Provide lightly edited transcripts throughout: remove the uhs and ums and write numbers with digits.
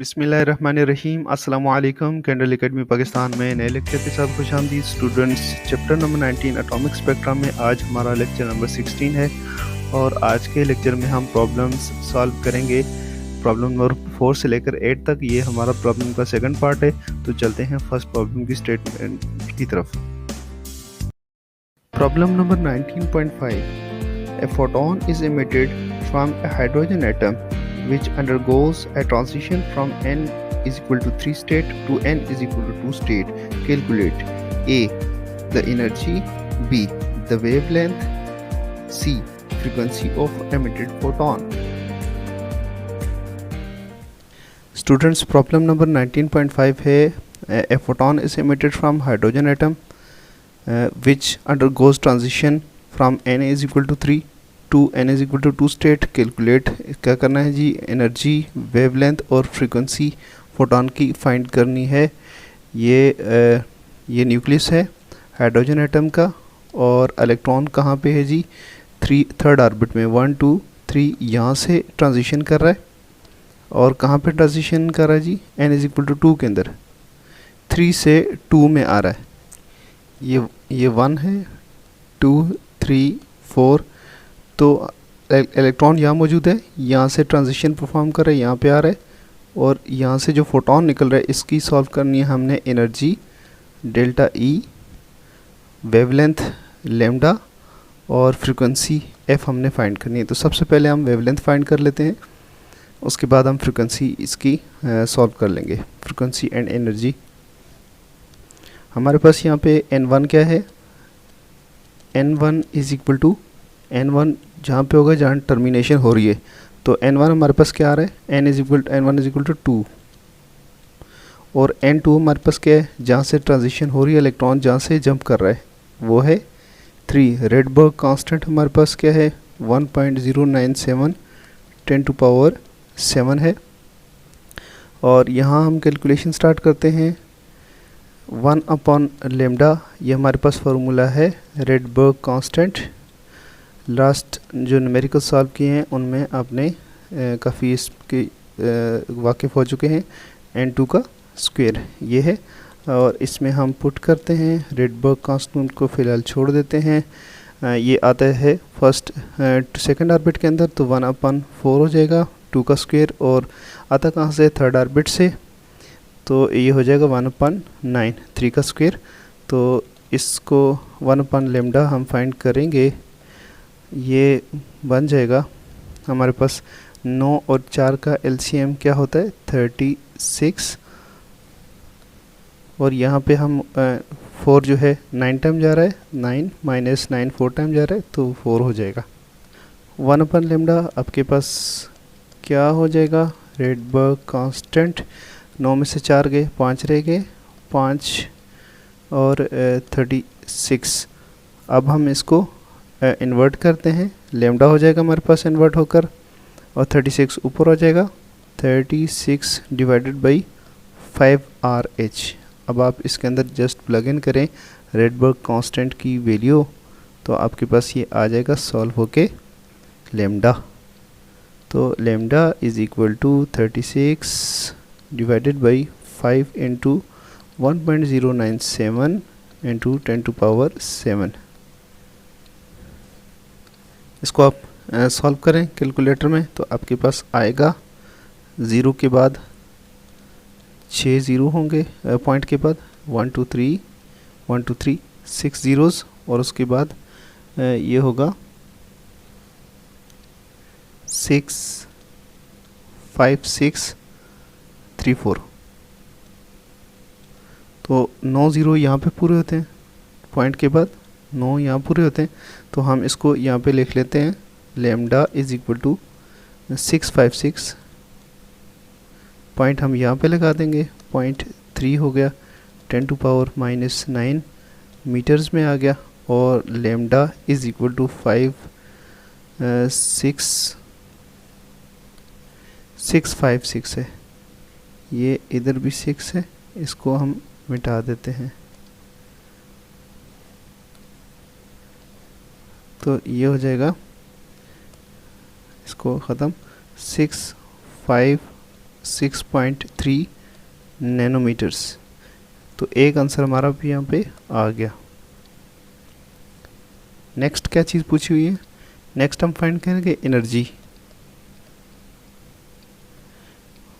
बिस्मिल्लाहिर्रहमानिर्रहीम अस्सलाम वालेकुम। कैंडल एकेडमी पाकिस्तान में नए लेक्चर के साथ खुशामदीद students. Chapter number 19 atomic spectrum में आज हमारा लेक्चर नंबर 16 है और आज के लेक्चर में हम प्रॉब्लम्स सॉल्व करेंगे। प्रॉब्लम नंबर 4 से लेकर 8 तक ये हमारा प्रॉब्लम का सेकंड पार्ट है। तो चलते हैं फर्स्ट प्रॉब्लम की स्टेटमेंट की तरफ। Problem number 19.5 A photon is emitted from a hydrogen atom which undergoes a transition from n is equal to 3 state to n is equal to 2 state. Calculate A. The energy, B. The wavelength, C. Frequency of emitted photon. Students, problem number 19.5 है a photon is emitted from hydrogen atom which undergoes transition from n is equal to 3 to n is equal to 2 state. Calculate क्या करना है जी, energy, wavelength और frequency photon की find करनी है। ये न्यूक्लियस है हाइड्रोजन एटम का और इलेक्ट्रॉन कहाँ पे है जी, थर्ड ऑर्बिट में 1 2 3 यहाँ से ट्रांजिशन कर रहा है। और कहाँ पे ट्रांजिशन कर रहा है जी, n is equal to 2 के अंदर 3 से 2 में आ रहा है। ये 1 है, 2 3 4, तो इलेक्ट्रॉन यहाँ मौजूद है, यहाँ से ट्रांजिशन परफॉर्म कर रहा है, यहाँ पे आ रहा है और यहाँ से जो फोटॉन निकल रहा है इसकी सॉल्व करनी है हमने। Energy delta E, wavelength lambda और फ्रीक्वेंसी एफ हमने फाइंड करनी है। तो सबसे पहले हम वेवलेंथ फाइंड कर लेते हैं, उसके बाद हम फ्रीक्वेंसी इसकी सॉल्व कर लेंगे। फ्रीक्वेंसी एंड एनर्जी हमारे पास यहाँ पे n1 क्या है, n1 is equal to n1 जहाँ पे होगा जहाँ टर्मिनेशन हो रही है, तो n1 हमारे पास क्या आ रहा है, n1 इज इक्वल टू 2 और n2 हमारे पास क्या है, जहाँ से ट्रांजिशन हो रही है इलेक्ट्रॉन जहाँ से जंप कर रहा है वो है 3। रेडबर्ग कांस्टेंट हमारे पास क्या है 1.097 10⁻7 है। और यहाँ हम कैलकुलेशन स्टार्ट करते हैं। 1/λ ये हमारे पास फार्मूला है रेडबर्ग कांस्टेंट। लास्ट जो न्यूमेरिकल सॉल्व किए हैं उनमें आपने काफ़ी इसके वाकिफ़ हो चुके हैं। n2 का स्क्वायर ये है और इसमें हम पुट करते हैं। रेडबर्ग कांस्टेंट को फ़िलहाल छोड़ देते हैं। ये आता है फर्स्ट सेकंड ऑर्बिट के अंदर, तो 1/4 हो जाएगा 2 का स्क्वायर, और आता कहाँ से, थर्ड ऑर्बिट से, तो ये हो जाएगा 1/9 3 का स्क्वायर। तो इसको 1/λ हम फाइंड करेंगे, ये बन जाएगा हमारे पास 9 और 4 का LCM क्या होता है 36, और यहाँ पे हम 4 जो है 9 टाइम जा रहा है, 9 - 9 4 टाइम जा रहा है तो 4 हो जाएगा। 1/λ आपके पास क्या हो जाएगा, रेडबर्ग कांस्टेंट 9 में से 4 गए 5 रह गए, 5 और 36। अब हम इसको इन्वर्ट करते हैं, लेमडा हो जाएगा हमारे पास इन्वर्ट होकर और 36 ऊपर हो जाएगा, 36 डिवाइडेड बाई 5RH। अब आप इसके अंदर जस्ट प्लग इन करें रेडबर्ग कांस्टेंट की वैल्यू, तो आपके पास ये आ जाएगा सॉल्व होके लेमडा। तो lambda is equal to 36 divided by 5 into 1.097 into 10⁻7। इसको आप सॉल्व करें कैलकुलेटर में तो आपके पास आएगा 0 के बाद 6 ज़ीरो होंगे, पॉइंट के बाद 1 2 3 6 ज़ीरोज़, और उसके बाद ये होगा 6 5 6 3 4। तो 9 ज़ीरो यहाँ पे पूरे होते हैं, पॉइंट के बाद 9 यहाँ पूरे होते हैं, तो हम इसको यहाँ पे लिख लेते हैं lambda is equal to 656, point हम यहाँ पे लगा देंगे, 0.3 हो गया, 10⁻⁻9 मीटर्स में आ गया, और लेमडा इज़ इक्वल टू 656 है। ये इधर भी 6 है, इसको हम मिटा देते हैं, तो ये हो जाएगा, इसको ख़त्म 6 5 6.3 नैनोमीटर्स। तो एक आंसर हमारा भी यहाँ पे आ गया। नेक्स्ट क्या चीज़ पूछी हुई है, नेक्स्ट हम फाइंड करेंगे एनर्जी।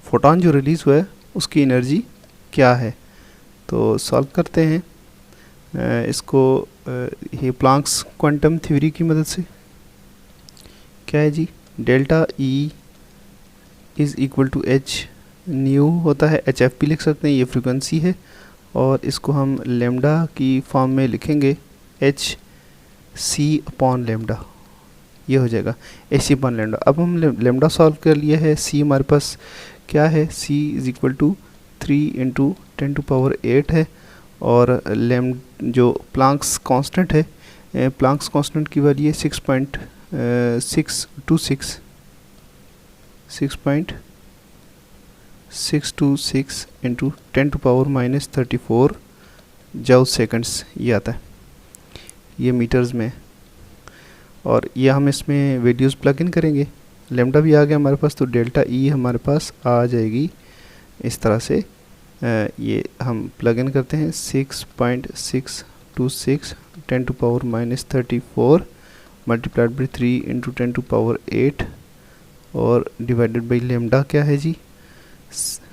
फोटोन जो रिलीज़ हुआ है उसकी एनर्जी क्या है। तो सॉल्व करते हैं इसको ये प्लांक्स क्वांटम थ्योरी की मदद से। क्या है जी, delta E is equal to H, nu होता है एच एफ भी लिख सकते हैं, ये फ्रीक्वेंसी है, और इसको हम लेमडा की फॉर्म में लिखेंगे एच सी अपॉन लेमडा, ये हो जाएगा एच सी अपॉन लेमडा। अब हम लेमडा सॉल्व कर लिया है, सी हमारे पास क्या है, सी इज़ इक्वल टू 3 इंटू 10⁸ है, और लेम जो प्लांक्स कांस्टेंट है, प्लांक्स कांस्टेंट की वैल्यू है 6.626 इंटू 10⁻⁻34 जूल सेकंड्स, ये आता है, ये मीटर्स में। और ये हम इसमें वैल्यूज़ प्लग इन करेंगे, लेमडा भी आ गया हमारे पास, तो डेल्टा ई हमारे पास आ जाएगी इस तरह से। ये हम प्लग इन करते हैं 6.626 10⁻⁻34 मल्टीप्लाइड बाई 3 इंटू 10⁸ और डिवाइडेड बाई लेमडा क्या है जी,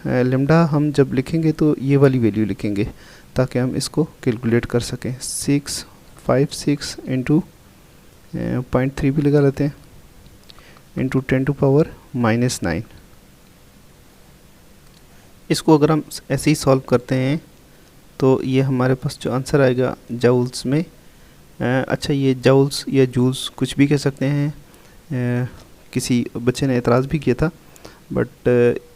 लेमडा हम जब लिखेंगे तो ये वाली वैल्यू लिखेंगे ताकि हम इसको कैलकुलेट कर सकें। 656 इंटू 0.3 भी लगा लेते हैं इंटू 10⁻⁻9। इसको अगर हम ऐसे ही सॉल्व करते हैं तो ये हमारे पास जो आंसर आएगा जूल्स में, अच्छा ये जूल्स या जूल्स कुछ भी कह सकते हैं, किसी बच्चे ने एतराज़ भी किया था, बट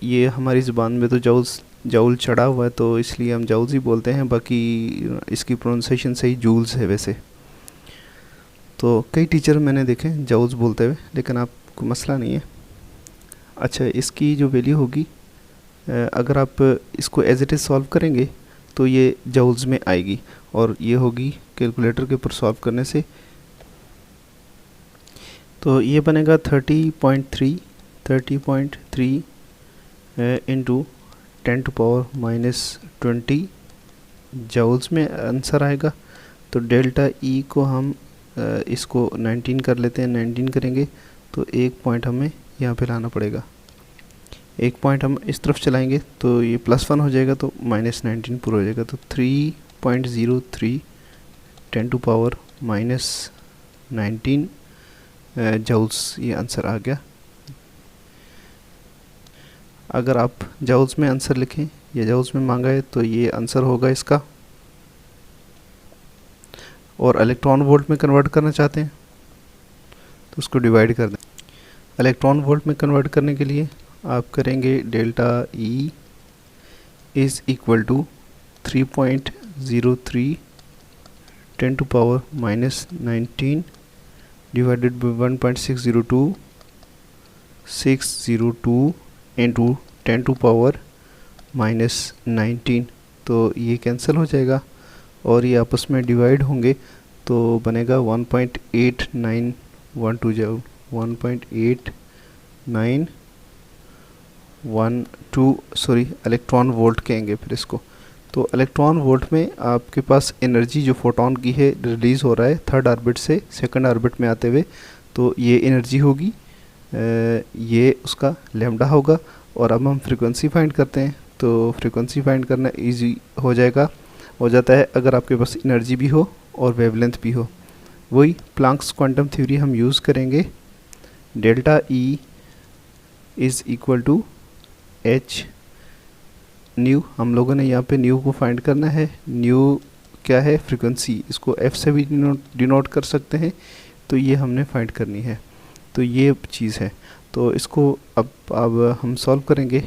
ये हमारी ज़ुबान में तो जूल चढ़ा हुआ है, तो इसलिए हम जूल्स ही बोलते हैं, बाकी इसकी प्रोनाउंसिएशन सही जूल्स है वैसे। तो कई टीचर मैंने देखे जूल्स बोलते हुए, लेकिन आपको मसला नहीं है। अच्छा, इसकी जो वैल्यू होगी, अगर आप इसको एज इट इज़ सॉल्व करेंगे तो ये जूल्स में आएगी, और ये होगी कैलकुलेटर के ऊपर सॉल्व करने से। तो ये बनेगा 30.3 इंटू 10⁻⁻20 जूल्स में आंसर आएगा। तो डेल्टा ई को हम इसको 19 कर लेते हैं, 19 करेंगे तो एक पॉइंट हमें यहाँ पे लाना पड़ेगा, एक पॉइंट हम इस तरफ चलाएंगे तो ये +1 हो जाएगा, तो -19 पूरा हो जाएगा। तो 3.03 10⁻⁻19 जूल्स ये आंसर आ गया। अगर आप जूल्स में आंसर लिखें या जूल्स में मांगा है तो ये आंसर होगा इसका। और इलेक्ट्रॉन वोल्ट में कन्वर्ट करना चाहते हैं तो उसको डिवाइड कर दें। इलेक्ट्रॉन वोल्ट में कन्वर्ट करने के लिए आप करेंगे delta E is equal to 3.03 10⁻⁻19 divided by 1.602 into 10⁻⁻19। तो ये कैंसिल हो जाएगा और ये आपस में डिवाइड होंगे तो बनेगा 1.8912 जूल, 1.8912 इलेक्ट्रॉन वोल्ट कहेंगे फिर इसको। तो इलेक्ट्रॉन वोल्ट में आपके पास एनर्जी जो फोटोन की है रिलीज़ हो रहा है थर्ड ऑर्बिट से सेकंड ऑर्बिट में आते हुए, तो ये एनर्जी होगी, ये उसका लैम्डा होगा। और अब हम फ्रीक्वेंसी फाइंड करते हैं, तो फ्रीक्वेंसी फाइंड करना इजी हो जाता है अगर आपके पास एनर्जी भी हो और वेवलेंथ भी हो। वही प्लांक्स क्वांटम थ्योरी हम यूज़ करेंगे, delta E is equal to H nu, हम लोगों ने यहाँ पे न्यू को फाइंड करना है। न्यू क्या है, फ्रीक्वेंसी, इसको एफ से भी डिनोट कर सकते हैं, तो ये हमने फाइंड करनी है। तो ये चीज़ है, तो इसको अब हम सॉल्व करेंगे।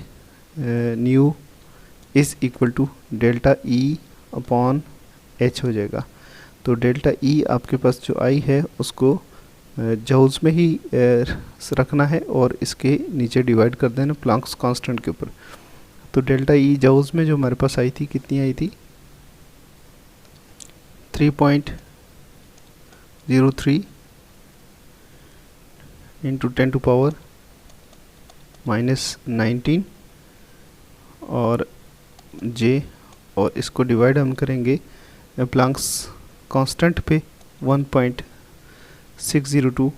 Nu is equal to delta E upon H हो जाएगा। तो डेल्टा ई आपके पास जो आई है उसको जूल्स में ही रखना है और इसके नीचे डिवाइड कर देना प्लांक्स कांस्टेंट के ऊपर। तो डेल्टा ई जूल्स में जो हमारे पास आई थी, कितनी आई थी, 3.03 इंटू 10⁻⁻19 और जे, और इसको डिवाइड हम करेंगे प्लैंक्स कांस्टेंट पे 1.602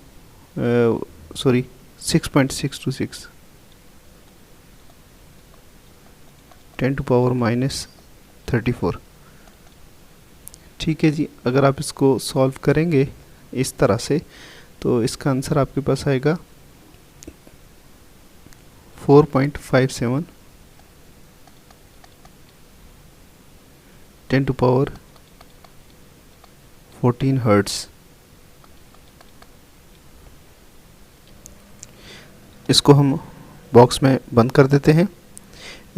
सॉरी 6.626 10⁻⁻34। ठीक है जी, अगर आप इसको सॉल्व करेंगे इस तरह से तो इसका आंसर आपके पास आएगा 4.57 10⁻14 हर्ट्ज़। इसको हम बॉक्स में बंद कर देते हैं।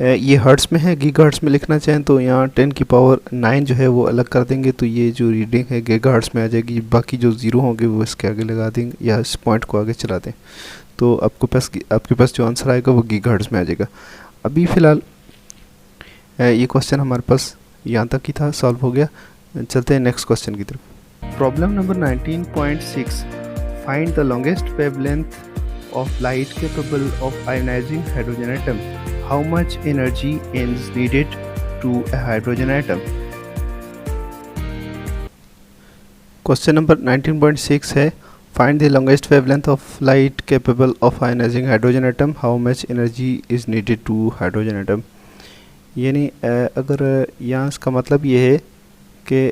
ये हर्ट्ज़ में है, गीगाहर्ट्ज़ में लिखना चाहें तो यहाँ 10⁹ जो है वो अलग कर देंगे, तो ये जो रीडिंग है गीगाहर्ट्ज़ में आ जाएगी। बाकी जो ज़ीरो होंगे वो इसके आगे लगा देंगे या इस पॉइंट को आगे चला दें, तो आपके पास जो आंसर आएगा वो गीगाहर्ट्ज़ में आ जाएगा। अभी फ़िलहाल ये क्वेश्चन हमारे पास यहाँ तक ही था, सॉल्व हो गया। चलते हैं नेक्स्ट क्वेश्चन की तरफ। Problem number 19.6, find the longest wavelength of light capable of ionizing hydrogen atom. How much energy is needed to a hydrogen atom? Question number 19.6 है, find the longest wavelength of light capable of ionizing hydrogen atom. How much energy is needed to hydrogen atom? यानी अगर यहाँ इसका मतलब ये है कि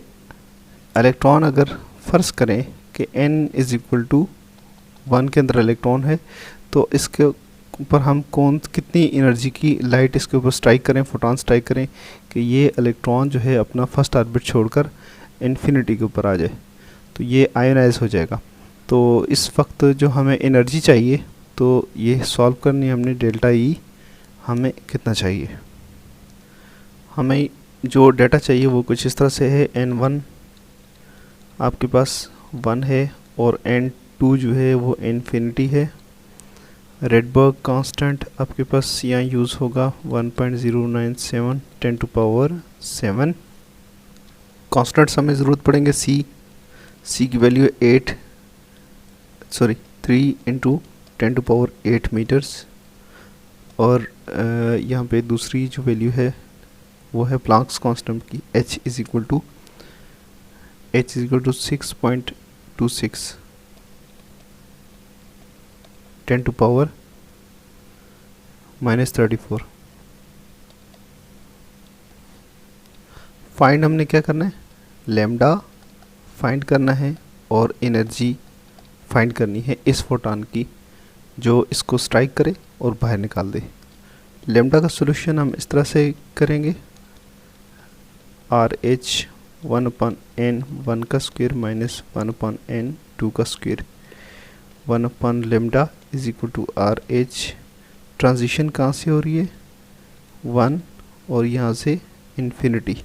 electron अगर फ़र्ज़ करें कि n = 1 के अंदर इलेक्ट्रॉन है, तो इसके ऊपर हम कितनी एनर्जी की लाइट इसके ऊपर स्ट्राइक करें, फोटॉन स्ट्राइक करें कि ये इलेक्ट्रॉन जो है अपना फर्स्ट ऑर्बिट छोड़कर इन्फिनिटी के ऊपर आ जाए, तो ये आयोनाइज हो जाएगा। तो इस वक्त जो हमें एनर्जी चाहिए तो ये सॉल्व करनी है हमने, डेल्टा ई हमें कितना चाहिए। हमें जो डाटा चाहिए वो कुछ इस तरह से है, n1 आपके पास 1 है और n2 जो है वो इन्फिनिटी है। रेडबर्ग कांस्टेंट आपके पास यहाँ यूज़ होगा 1.097 10⁻7। कांस्टेंट्स हमें ज़रूरत पड़ेंगे सी की वैल्यू 3 × 10⁸ मीटर्स, और यहाँ पे दूसरी जो वैल्यू है वो है प्लैंक्स कांस्टेंट की, h = 6.26 10⁻⁻34। फाइंड हमने क्या करना है, लैम्डा फाइंड करना है और एनर्जी फाइंड करनी है इस फोटॉन की जो इसको स्ट्राइक करे और बाहर निकाल दे। लैम्डा का सॉल्यूशन हम इस तरह से करेंगे, RH 1/n 1 का स्क्वायर माइनस 1/n 2 का स्क्वायर 1/λ = RH। ट्रांजिशन कहाँ से हो रही है, 1 और यहाँ से इन्फिनिटी।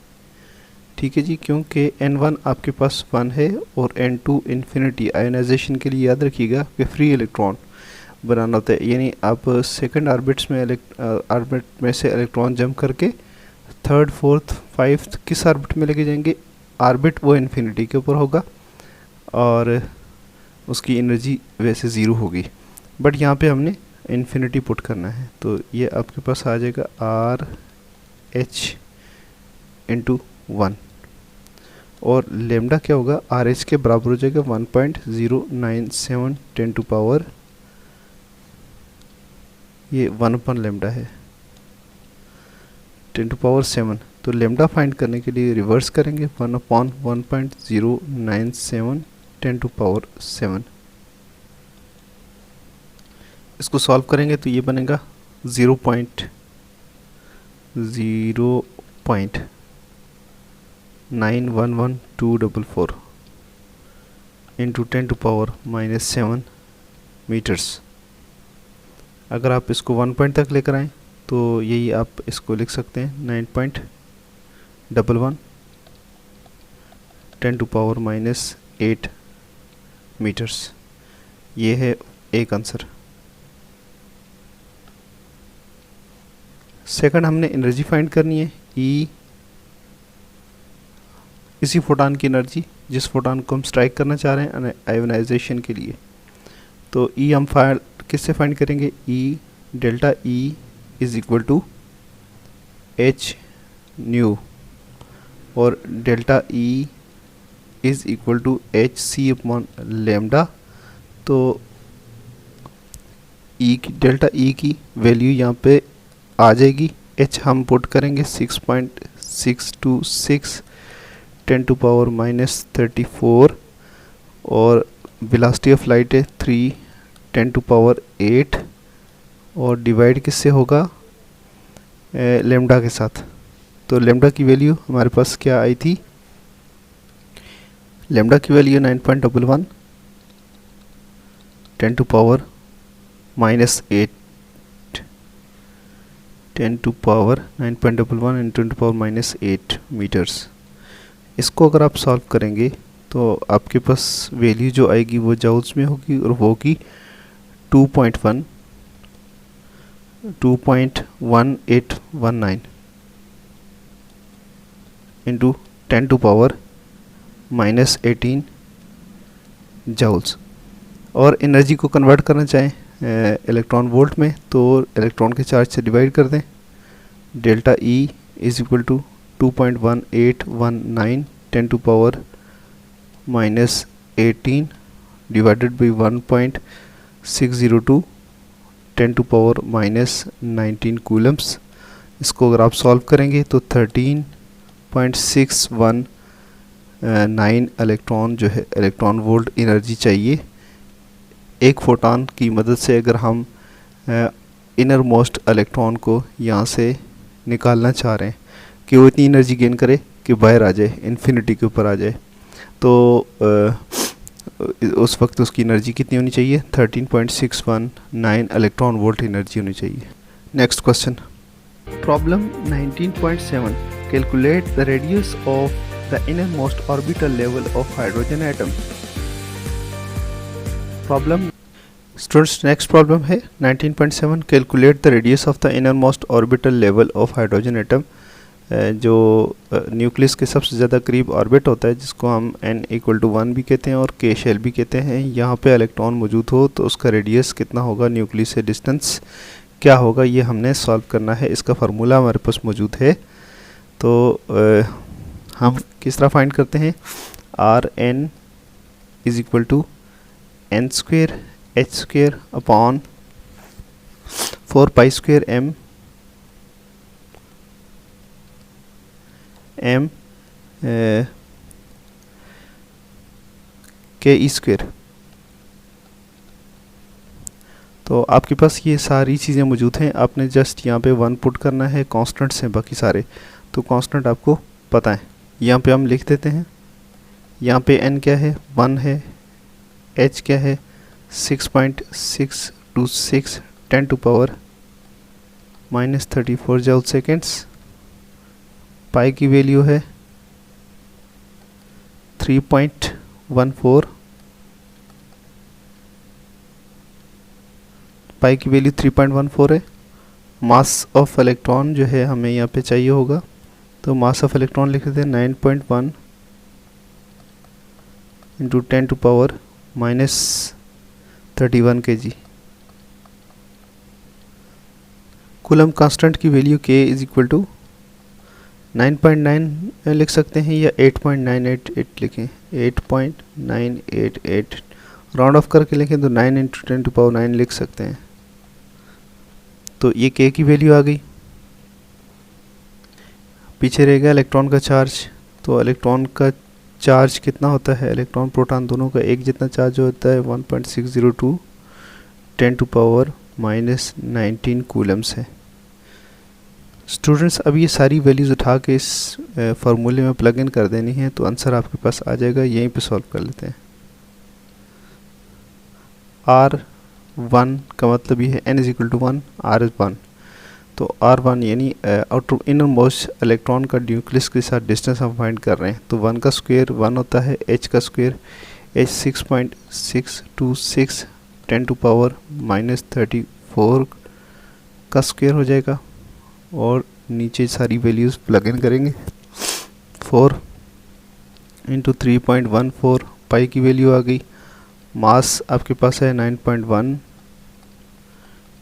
ठीक है जी, क्योंकि n1 आपके पास 1 है और n2 इन्फिनिटी। आयोनाइजेशन के लिए याद रखिएगा कि फ्री इलेक्ट्रॉन बनाना होता है, यानी आप सेकंड ऑर्बिट में से इलेक्ट्रॉन जंप करके थर्ड, फोर्थ, फाइव्थ किस ऑर्बिट में लेके जाएंगे, ऑर्बिट वो इन्फिनिटी के ऊपर होगा और उसकी एनर्जी वैसे ज़ीरो होगी, बट यहाँ पे हमने इन्फिनिटी पुट करना है, तो ये आपके पास आ जाएगा RH × 1 और लेमडा क्या होगा, RH के बराबर हो जाएगा 1.097 10⁻, ये 1/λ है 10⁻7। तो लेमडा फाइंड करने के लिए रिवर्स करेंगे 1/1.097 10⁻7। इसको सॉल्व करेंगे तो ये बनेगा 0.911244 इंटू 10⁻⁻7 मीटर्स। अगर आप इसको 1 पॉइंट तक लेकर आएँ तो यही आप इसको लिख सकते हैं 9.11 10⁻⁻8 मीटर्स। ये है एक आंसर। सेकंड हमने एनर्जी फाइंड करनी है, ई इसी फोटॉन की एनर्जी जिस फोटॉन को हम स्ट्राइक करना चाह रहे हैं आयोनाइजेशन के लिए। तो ई हम किससे फाइंड करेंगे, E delta E is equal to H nu और delta E is equal to H C upon lambda. तो ई की डेल्टा ई की वैल्यू यहाँ पे आ जाएगी। एच हम पुट करेंगे 6.626 10⁻⁻34 और वेलोसिटी ऑफ लाइट है 3 10⁸ और डिवाइड किससे होगा, लेमडा के साथ। तो लेमडा की वैल्यू हमारे पास क्या आई थी, लेमडा की वैल्यू 9.11 10⁻⁻8 9.11 10⁻⁻8 मीटर्स। इसको अगर आप सॉल्व करेंगे तो आपके पास वैल्यू जो आएगी वो जाउल्स में होगी और वो होगी 2.1819 इंटू 10⁻⁻18 जाउल्स। और एनर्जी को कन्वर्ट करना चाहें इलेक्ट्रॉन वोल्ट में तो इलेक्ट्रॉन के चार्ज से डिवाइड कर दें। Delta E is equal to 2.1819 10⁻⁻18 divided by 1.602 10⁻⁻19 coulombs. इसको अगर आप सॉल्व करेंगे तो 13.619 इलेक्ट्रॉन जो है इलेक्ट्रॉन वोल्ट एनर्जी चाहिए एक फोटॉन की मदद से, अगर हम इनर मोस्ट इलेक्ट्रॉन को यहाँ से निकालना चाह रहे हैं कि वो इतनी एनर्जी गेन करे कि बाहर आ जाए, इन्फिनिटी के ऊपर आ जाए। तो उस वक्त उसकी एनर्जी कितनी होनी चाहिए, 13.619 इलेक्ट्रॉन वोल्ट एनर्जी होनी चाहिए। Next question, problem 19.7 calculate the radius of the inner most orbital level of hydrogen atom. Problem students next problem है 19.7 calculate the radius of the inner most orbital level of hydrogen atom. जो nucleus के सबसे ज़्यादा करीब orbit होता है जिसको हम n = 1 भी कहते हैं और k शेल भी कहते हैं, यहाँ पे इलेक्ट्रॉन मौजूद हो तो उसका रेडियस कितना होगा, न्यूक्लियस से डिस्टेंस क्या होगा, ये हमने सॉल्व करना है। इसका फार्मूला हमारे पास मौजूद है। तो हम किस तरह फाइंड करते हैं, Rn is equal to n² h² upon 4π² m ke²। तो आपके पास ये सारी चीज़ें मौजूद हैं, आपने जस्ट यहाँ पे 1 पुट करना है, कांस्टेंट्स हैं बाकी सारे, तो कांस्टेंट आपको पता है। यहाँ पे हम लिख देते हैं, यहाँ पे n क्या है 1 है, h क्या है 6.626 10⁻⁻34 जूल सेकेंड्स, पाई की वैल्यू है 3.14, पाई की वैल्यू 3.14 है। मास ऑफ इलेक्ट्रॉन जो है हमें यहाँ पे चाहिए होगा, तो मास ऑफ इलेक्ट्रॉन लिख देते हैं 9.1 इंटू 10⁻⁻31 kg। कूलम कांस्टेंट की value k is equal to 9.9 लिख सकते हैं या 8.988 लिखें, 8.988 राउंड ऑफ करके लिखें तो 9 इंटू 10⁻9 लिख सकते हैं। तो ये k की वैल्यू आ गई। पीछे रहेगा इलेक्ट्रॉन का चार्ज। तो इलेक्ट्रॉन का चार्ज कितना होता है, इलेक्ट्रॉन प्रोटॉन दोनों का एक जितना चार्ज होता है 1.602 10⁻⁻19 कूलम्स है। स्टूडेंट्स अब ये सारी वैल्यूज़ उठा के इस फार्मूले में प्लग इन कर देनी है, तो आंसर आपके पास आ जाएगा। यहीं पे सॉल्व कर लेते हैं। R1 का मतलब ये है n = 1, R is 1। तो R1 यानी आउटर इनर मोस्ट इलेक्ट्रॉन का न्यूक्लियस के साथ डिस्टेंस हम फाइंड कर रहे हैं। तो 1 का स्क्वायर 1 होता है, h का स्क्वायर h 6.626 10⁻⁻34 का स्क्वायर हो जाएगा और नीचे सारी वैल्यूज़ प्लग इन करेंगे। 4 इंटू 3.14 पाई की वैल्यू आ गई। मास आपके पास है 9.1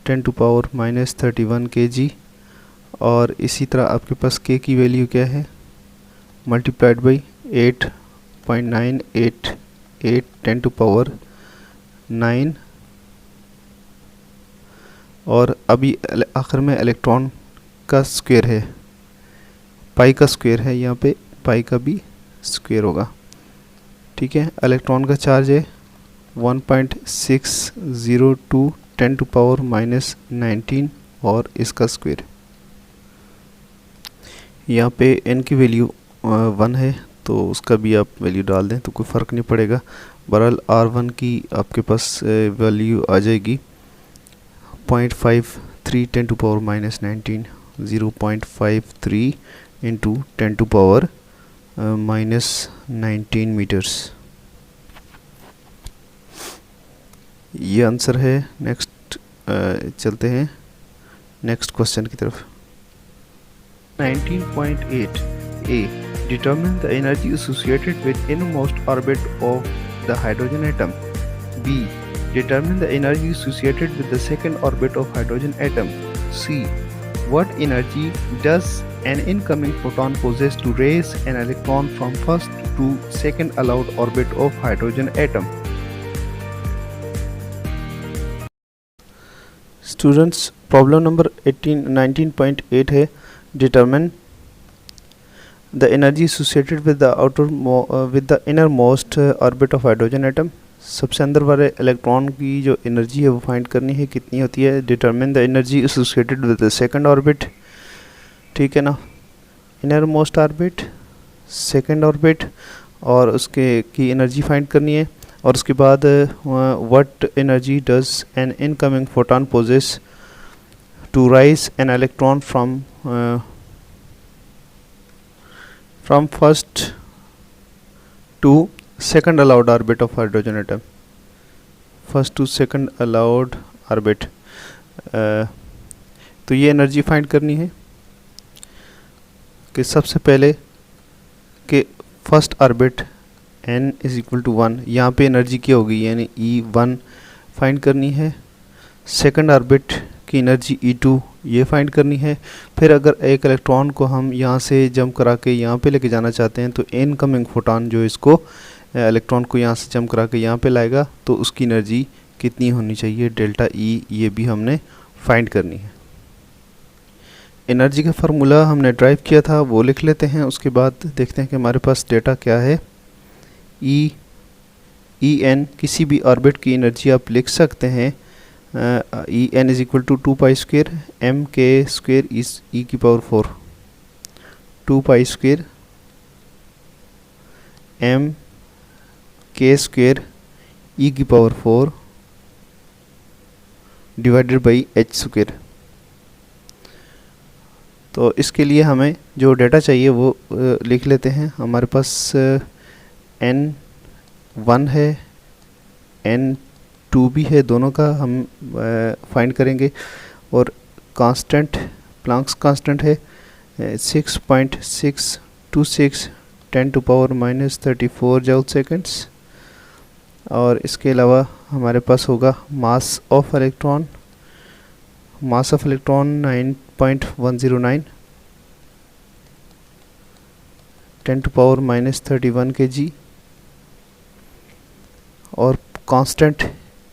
10⁻⁻31 kg और इसी तरह आपके पास k की वैल्यू क्या है, मल्टीप्लाइड बाई 8.988 10 टू पावर 9। और अभी आखिर में इलेक्ट्रॉन का स्क्वायर है, पाई का स्क्वायर है, यहाँ पे पाई का भी स्क्वायर होगा। ठीक है, इलेक्ट्रॉन का चार्ज है 1.602 10 टू पावर -19 और इसका स्क्वायर। यहाँ पे n की वैल्यू 1 है तो उसका भी आप वैल्यू डाल दें तो कोई फ़र्क नहीं पड़ेगा। बहरहाल R1 की आपके पास वैल्यू आ जाएगी 0.53 10 to power -19, 0.53 into 10 to power -19 metres. ये आंसर है। नेक्स्ट चलते हैं नेक्स्ट क्वेश्चन की तरफ। 19.8 A. Determine the energy associated with innermost orbit of the hydrogen atom. B. Determine the energy associated with the second orbit of hydrogen atom. C. What energy does an incoming photon possess to raise an electron from first to second allowed orbit of hydrogen atom? Students, problem number 19.8 है, determine the energy associated with the innermost orbit of hydrogen atom. सबसे अंदर वाले electron की जो energy है वो find करनी है, कितनी होती है। Determine the energy associated with the second orbit, ठीक है ना, inner most orbit, second orbit, और उसके की एनर्जी फाइंड करनी है। और उसके बाद what energy does an incoming photon possess to raise an electron from first to second allowed orbit of hydrogen atom, first to second allowed orbit। तो ये एनर्जी फाइंड करनी है कि सबसे पहले कि first orbit n is equal to 1, यहाँ पे एनर्जी क्या होगी, यानी E1 फाइंड करनी है। सेकंड ऑर्बिट की एनर्जी E2 ये फाइंड करनी है। फिर अगर एक इलेक्ट्रॉन को हम यहाँ से जंप करा के यहाँ पे लेके जाना चाहते हैं तो इनकमिंग फोटॉन जो इसको इलेक्ट्रॉन को यहाँ से जंप करा के यहाँ पे लाएगा तो उसकी एनर्जी कितनी होनी चाहिए, डेल्टा E, ये भी हमने फाइंड करनी है। एनर्जी का फार्मूला हमने ड्राइव किया था वो लिख लेते हैं, उसके बाद देखते हैं कि हमारे पास डेटा क्या है। En किसी भी ऑर्बिट की एनर्जी आप लिख सकते हैं, En is equal to 2 pi square M के स्क्वेयर इज e की पावर 4, 2 पाई स्क्वेयर एम के स्क्वेयर e की power 4 divided by h square. तो इसके लिए हमें जो डेटा चाहिए वो लिख लेते हैं। हमारे पास n1 है, n2 भी है, दोनों का हम फाइंड करेंगे। और कांस्टेंट, प्लैंक्स कांस्टेंट है 6.626 10 टू पावर -34 जूल सेकेंड्स। और इसके अलावा हमारे पास होगा mass of electron, 9.109 10 to power -31 kg। और कांस्टेंट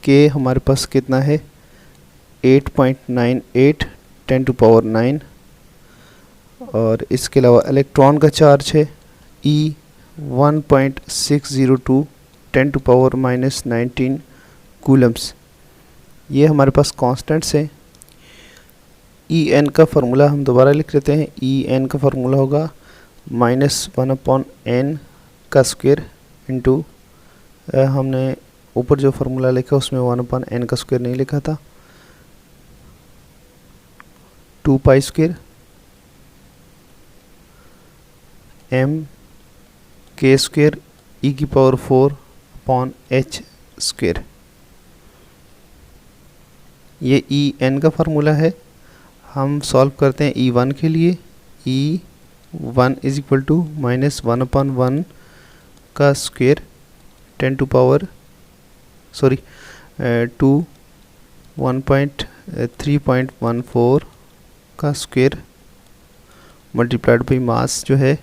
के हमारे पास कितना है 8.98 10 टू पावर 9। और इसके अलावा इलेक्ट्रॉन का चार्ज है E 1.602 10 टू पावर -19 कूलम्स। ये हमारे पास कांस्टेंट्स हैं। En का फार्मूला हम दोबारा लिख लेते हैं। En का फार्मूला होगा -1/n का स्क्वायर इंटू, हमने ऊपर जो फार्मूला लिखा उसमें 1/n का स्क्वायर नहीं लिखा था, 2 पाई स्क्वायर m के स्क्वायर e की पावर 4/h स्क्वायर। ये En का फार्मूला है। हम सॉल्व करते हैं E1 के लिए। E1 इज इक्वल टू -1/1 का स्क्वायर 10 टू पावर 1.3.14 का स्क्वायर मल्टीप्लाइड बाई मास जो है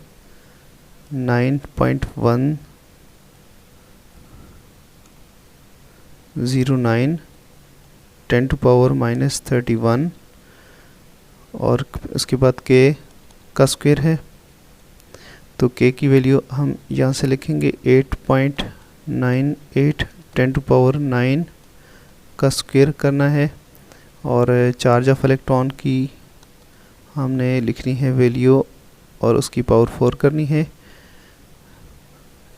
9.109 10⁻31 और उसके बाद k का स्क्वायर है, तो k की वैल्यू हम यहाँ से लिखेंगे 8.98 10⁻9 का स्क्वायर करना है। और चार्ज ऑफ इलेक्ट्रॉन की हमने लिखनी है वैल्यू और उसकी पावर 4 करनी है।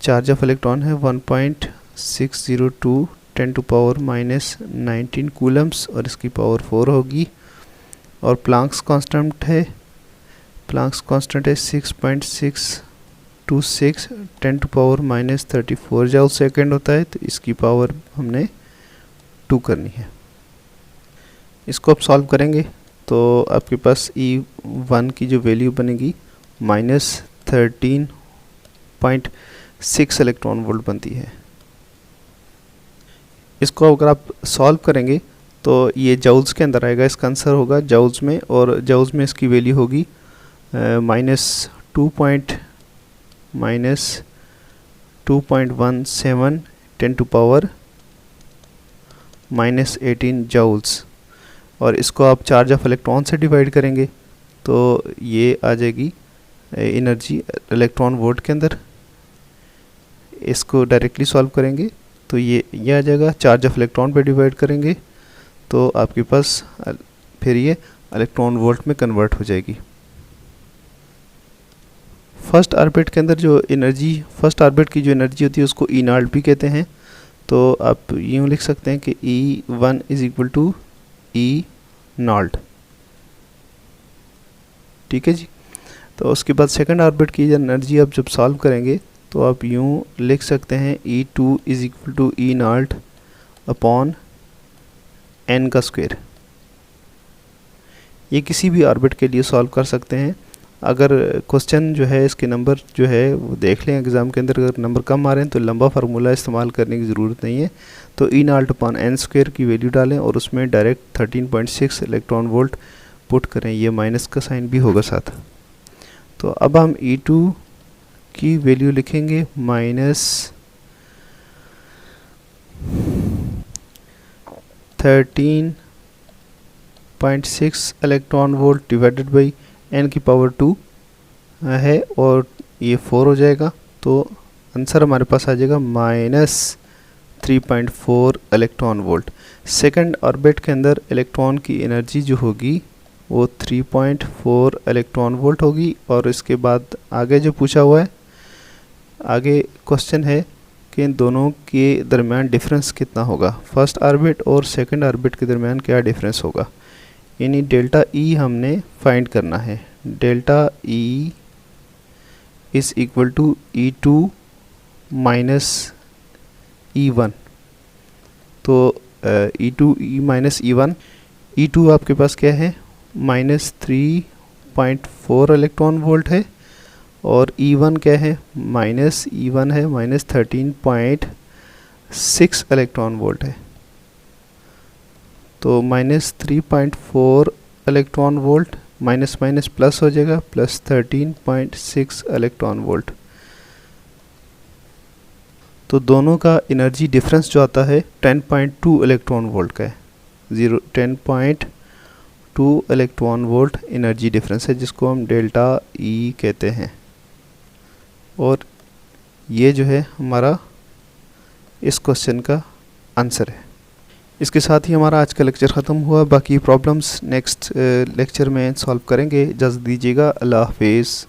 चार्ज ऑफ इलेक्ट्रॉन है 1.602 10⁻−19 कूलम्स और इसकी पावर 4 होगी। और प्लांक्स कांस्टेंट है 6.626 10⁻−34 जूल सेकेंड होता है, तो इसकी पावर हमने 2 करनी है। इसको आप सॉल्व करेंगे तो आपके पास E1 की जो वैल्यू बनेगी -13.6 इलेक्ट्रॉन वोल्ट बनती है। इसको अगर आप सॉल्व करेंगे तो ये जूल्स के अंदर आएगा, इसका आंसर होगा जूल्स में, और जूल्स में इसकी वैल्यू होगी -2.17 10⁻−18 जूल्स। और इसको आप चार्ज ऑफ इलेक्ट्रॉन से डिवाइड करेंगे तो ये आ जाएगी एनर्जी इलेक्ट्रॉन वोल्ट के अंदर। इसको डायरेक्टली सॉल्व करेंगे तो ये आ जाएगा, चार्ज ऑफ इलेक्ट्रॉन पे डिवाइड करेंगे तो आपके पास फिर ये इलेक्ट्रॉन वोल्ट में कन्वर्ट हो जाएगी। फर्स्ट ऑर्बिट के अंदर जो एनर्जी, फर्स्ट ऑर्बिट की जो एनर्जी होती है उसको ई नॉट भी कहते हैं। तो आप यूँ लिख सकते हैं कि E1 is equal to E naught, ठीक है जी। तो उसके बाद सेकंड ऑर्बिट की एनर्जी आप जब सॉल्व करेंगे तो आप यूँ लिख सकते हैं E2 is equal to E not upon N का स्क्वायर। ये किसी भी ऑर्बिट के लिए सॉल्व कर सकते हैं। अगर क्वेश्चन जो है इसके नंबर जो है वो देख लें एग्ज़ाम के अंदर, अगर नंबर कम आ रहे हैं तो लंबा फार्मूला इस्तेमाल करने की ज़रूरत नहीं है। तो ई नॉट अपॉन एन स्क्वायर की वैल्यू डालें और उसमें डायरेक्ट 13.6 इलेक्ट्रॉन वोल्ट पुट करें, ये माइनस का साइन भी होगा साथ। तो अब हम E2 की वैल्यू लिखेंगे -13.6 electron volt divided by N की पावर 2 है और ये 4 हो जाएगा। तो आंसर हमारे पास आ जाएगा -3.4 इलेक्ट्रॉन वोल्ट। सेकंड ऑर्बिट के अंदर इलेक्ट्रॉन की एनर्जी जो होगी वो 3.4 इलेक्ट्रॉन वोल्ट होगी। और इसके बाद आगे जो पूछा हुआ है, आगे क्वेश्चन है कि इन दोनों के दरमियान डिफरेंस कितना होगा, फर्स्ट ऑर्बिट और सेकंड ऑर्बिट के दरमियान क्या डिफरेंस होगा। यानी डेल्टा ई हमने फाइंड करना है। Delta E is equal to E2 minus E1। तो E2 माइनस E1, E2 आपके पास क्या है -3.4 इलेक्ट्रॉन वोल्ट है और E1 क्या है E1 है -13.6 इलेक्ट्रॉन वोल्ट है। तो -3.4 electron volt minus minus plus हो जाएगा, प्लस 13.6 इलेक्ट्रॉन वोल्ट। तो दोनों का एनर्जी डिफरेंस जो आता है 10.2 इलेक्ट्रॉन वोल्ट का है। 10.2 इलेक्ट्रॉन वोल्ट एनर्जी डिफरेंस है जिसको हम डेल्टा ई कहते हैं। और ये जो है हमारा इस क्वेश्चन का आंसर है। इसके साथ ही हमारा आज का लेक्चर ख़त्म हुआ। बाकी प्रॉब्लम्स नेक्स्ट लेक्चर में सॉल्व करेंगे। इजाज़त दीजिएगा। अल्लाह हाफिज़।